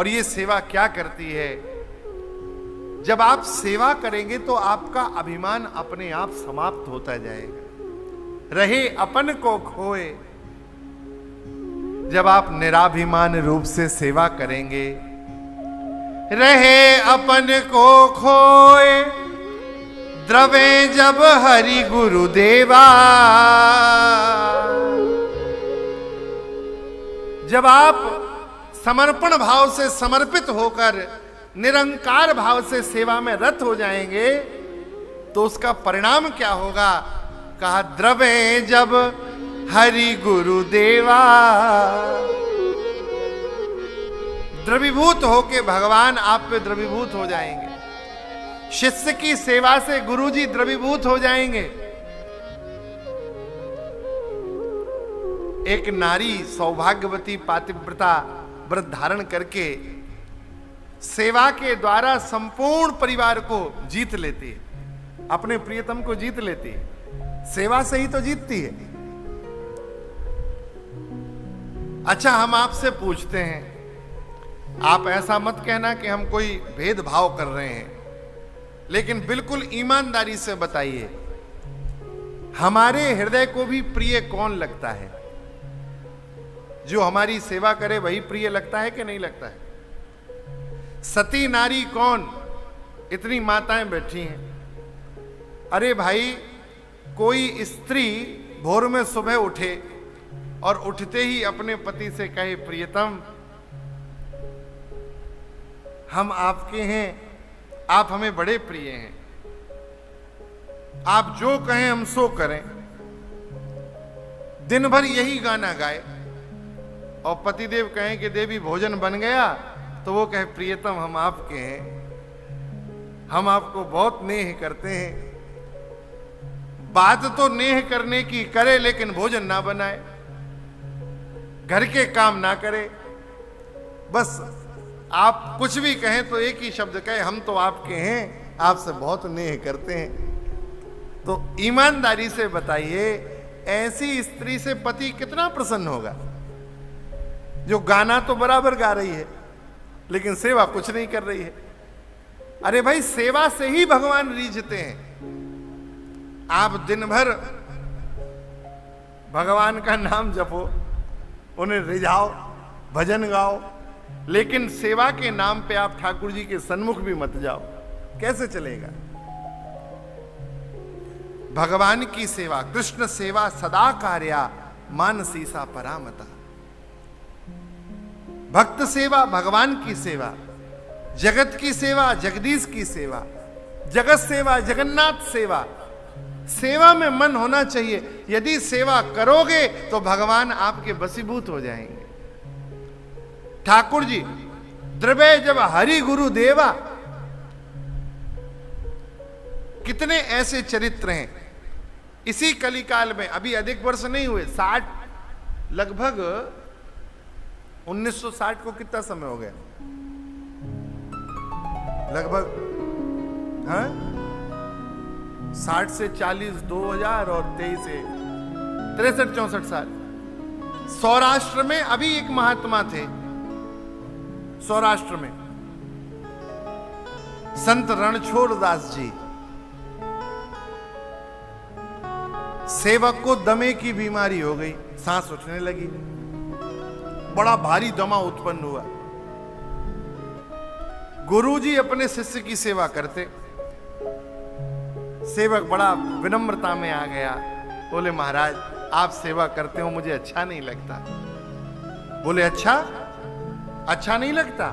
और ये सेवा क्या करती है? जब आप सेवा करेंगे तो आपका अभिमान अपने आप समाप्त होता जाएगा। रहे अपन को खोए। जब आप निराभिमान रूप से सेवा करेंगे, रहे अपन को खोए, द्रवे जब हरि गुरुदेवा। जब आप समर्पण भाव से समर्पित होकर निरंकार भाव से सेवा में रत हो जाएंगे तो उसका परिणाम क्या होगा? कहा द्रवे जब हरि गुरुदेवा। द्रवीभूत होके भगवान आप पे द्रवीभूत हो जाएंगे। शिष्य की सेवा से गुरुजी द्रवीभूत हो जाएंगे। एक नारी सौभाग्यवती पातिव्रता व्रत धारण करके सेवा के द्वारा संपूर्ण परिवार को जीत लेती है, अपने प्रियतम को जीत लेती है। सेवा से ही तो जीतती है। अच्छा, हम आपसे पूछते हैं, आप ऐसा मत कहना कि हम कोई भेदभाव कर रहे हैं, लेकिन बिल्कुल ईमानदारी से बताइए, हमारे हृदय को भी प्रिय कौन लगता है? जो हमारी सेवा करे वही प्रिय लगता है कि नहीं लगता है? सती नारी कौन? इतनी माताएं बैठी हैं। अरे भाई, कोई स्त्री भोर में सुबह उठे और उठते ही अपने पति से कहे, प्रियतम हम आपके हैं, आप हमें बड़े प्रिय हैं, आप जो कहें हम सो करें। दिन भर यही गाना गाए और पतिदेव कहें कि देवी भोजन बन गया, तो वो कहे, प्रियतम हम आपके हैं, हम आपको बहुत नेह करते हैं। बात तो नेह करने की करे, लेकिन भोजन ना बनाए, घर के काम ना करे, बस आप कुछ भी कहें तो एक ही शब्द कहे, हम तो आपके हैं, आपसे बहुत नेह करते हैं। तो ईमानदारी से बताइए, ऐसी स्त्री से पति कितना प्रसन्न होगा, जो गाना तो बराबर गा रही है लेकिन सेवा कुछ नहीं कर रही है। अरे भाई, सेवा से ही भगवान रीझते हैं। आप दिन भर भगवान का नाम जपो, उन्हें रिझाओ, भजन गाओ, लेकिन सेवा के नाम पे आप ठाकुर जी के सन्मुख भी मत जाओ, कैसे चलेगा? भगवान की सेवा, कृष्ण सेवा सदा कार्या मानसी सा परामता। भक्त सेवा भगवान की सेवा, जगत की सेवा जगदीश की सेवा, जगत सेवा जगन्नाथ सेवा। सेवा में मन होना चाहिए। यदि सेवा करोगे तो भगवान आपके वशीभूत हो जाएंगे। ठाकुर जी, द्रव्य जब हरि गुरु देवा, कितने ऐसे चरित्र हैं इसी कलिकाल में। अभी अधिक वर्ष नहीं हुए, 60, लगभग 1960 को कितना समय हो गया? लगभग 60 से 40, 2000 और 23 से 63-64 साल। सौराष्ट्र में अभी एक महात्मा थे, सौराष्ट्र में संत रणछोड़ दास जी। सेवक को दमे की बीमारी हो गई, सांस उठने लगी, बड़ा भारी दमा उत्पन्न हुआ। गुरुजी अपने शिष्य की सेवा करते, सेवक बड़ा विनम्रता में आ गया, बोले महाराज आप सेवा करते हो, मुझे अच्छा नहीं लगता। बोले अच्छा नहीं लगता?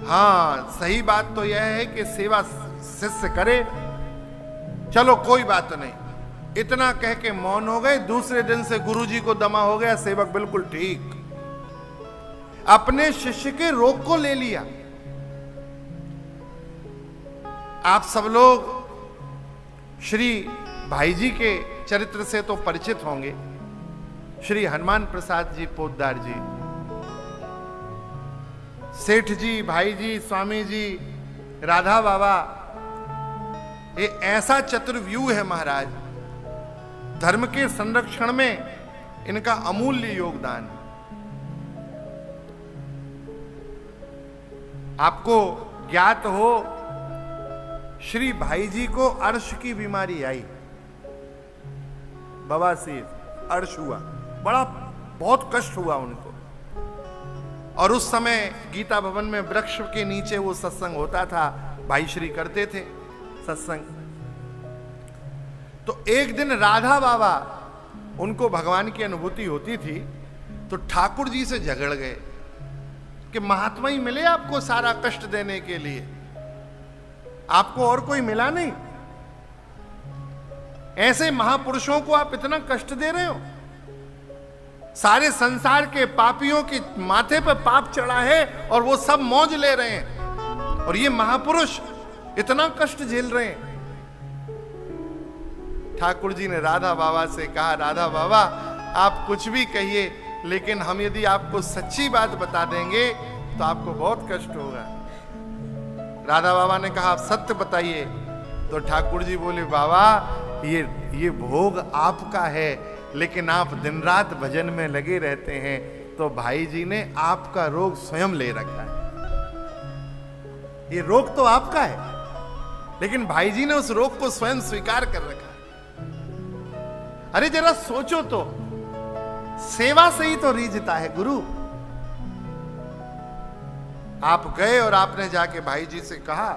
हाँ, सही बात तो यह है कि सेवा शिष्य करे, चलो कोई बात नहीं। इतना कह के मौन हो गए। दूसरे दिन से गुरुजी को दमा हो गया, सेवक बिल्कुल ठीक, अपने शिष्य के रोग को ले लिया। आप सब लोग श्री भाई जी के चरित्र से तो परिचित होंगे। श्री हनुमान प्रसाद जी पोद्दार जी, सेठ जी, भाई जी, स्वामी जी, राधा बाबा, ये ऐसा चतुर्व्यूह है महाराज। धर्म के संरक्षण में इनका अमूल्य योगदान। आपको ज्ञात हो, श्री भाई जी को अर्श की बीमारी आई, बवासीर, अर्श हुआ, बड़ा बहुत कष्ट हुआ उनको। और उस समय गीता भवन में वृक्ष के नीचे वो सत्संग होता था, भाई श्री करते थे सत्संग। तो एक दिन राधा बाबा, उनको भगवान की अनुभूति होती थी, तो ठाकुर जी से झगड़ गए कि महात्मा ही मिले आपको सारा कष्ट देने के लिए, आपको और कोई मिला नहीं, ऐसे महापुरुषों को आप इतना कष्ट दे रहे हो, सारे संसार के पापियों के माथे पर पाप चढ़ा है और वो सब मौज ले रहे हैं, और ये महापुरुष इतना कष्ट झेल रहे हैं। ठाकुर जी ने राधा बाबा से कहा, राधा बाबा आप कुछ भी कहिए, लेकिन हम यदि आपको सच्ची बात बता देंगे तो आपको बहुत कष्ट होगा। राधा बाबा ने कहा, आप सत्य बताइए। तो ठाकुर जी बोले, बाबा ये भोग आपका है, लेकिन आप दिन रात भजन में लगे रहते हैं, तो भाई जी ने आपका रोग स्वयं ले रखा है। ये रोग तो आपका है, लेकिन भाई जी ने उस रोग को स्वयं स्वीकार कर रखा है। अरे जरा सोचो तो, सेवा से ही तो रीझता है गुरु। आप गए और आपने जाके भाई जी से कहा,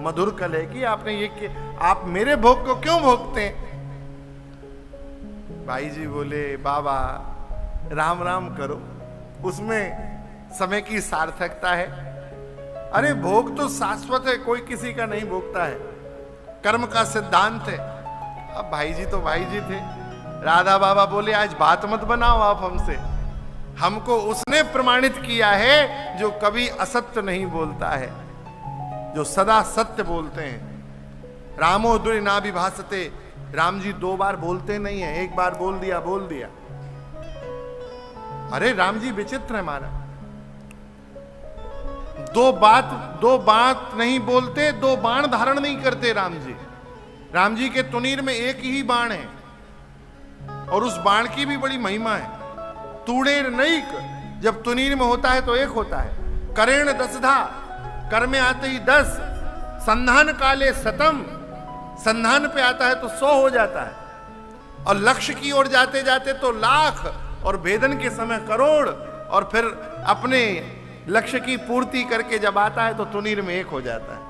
मधुर कले की, आपने ये कि आप मेरे भोग को क्यों भोगते हैं? भाई जी बोले, बाबा राम राम करो, उसमें समय की सार्थकता है। अरे भोग तो शाश्वत है, कोई किसी का नहीं भोगता है, कर्म का सिद्धांत है। अब भाई जी तो भाई जी थे। राधा बाबा बोले, आज बात मत बनाओ आप हमसे, हमको उसने प्रमाणित किया है जो कभी असत्य नहीं बोलता है, जो सदा सत्य बोलते हैं। रामो दुरि ना विभासते, राम जी दो बार बोलते नहीं है, एक बार बोल दिया। अरे राम जी विचित्र है हमारा, दो बात नहीं बोलते, दो बाण धारण नहीं करते राम जी। राम जी के तुनीर में एक ही बाण है, और उस बाण की भी बड़ी महिमा है। तूड़ेर नईक, जब तुनीर में होता है तो एक होता है। करेण दसधा, कर में आते ही 10, संधान काले शतम, संधान पे आता है तो 100 हो जाता है, और लक्ष्य की ओर जाते जाते तो लाख, और भेदन के समय करोड़, और फिर अपने लक्ष्य की पूर्ति करके जब आता है तो तुनीर में एक हो जाता है।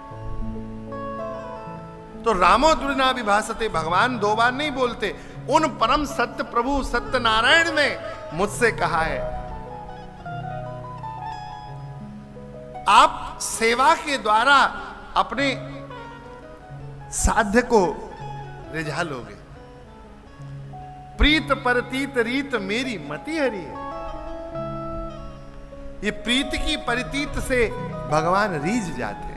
तो रामो दुर्ना विभासते, भगवान दो बार नहीं बोलते। उन परम सत्य प्रभु सत्यनारायण ने मुझसे कहा है, आप सेवा के द्वारा अपने साध्य को रिझा लोगे। प्रीत परतीत रीत मेरी मति हरी है। ये प्रीत की परितीत से भगवान रीझ जाते हैं।